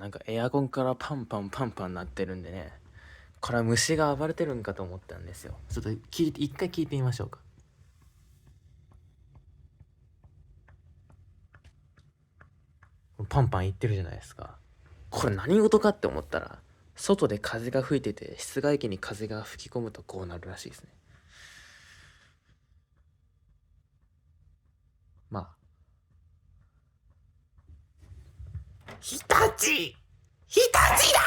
なんかエアコンからパンパンパンパン鳴ってるんでね、これは虫が暴れてるんかと思ったんですよ。ちょっと一回聞いてみましょうか。パンパン言ってるじゃないですか。これ何事かって思ったら、外で風が吹いてて室外機に風が吹き込むとこうなるらしいですね。まあ、日立だ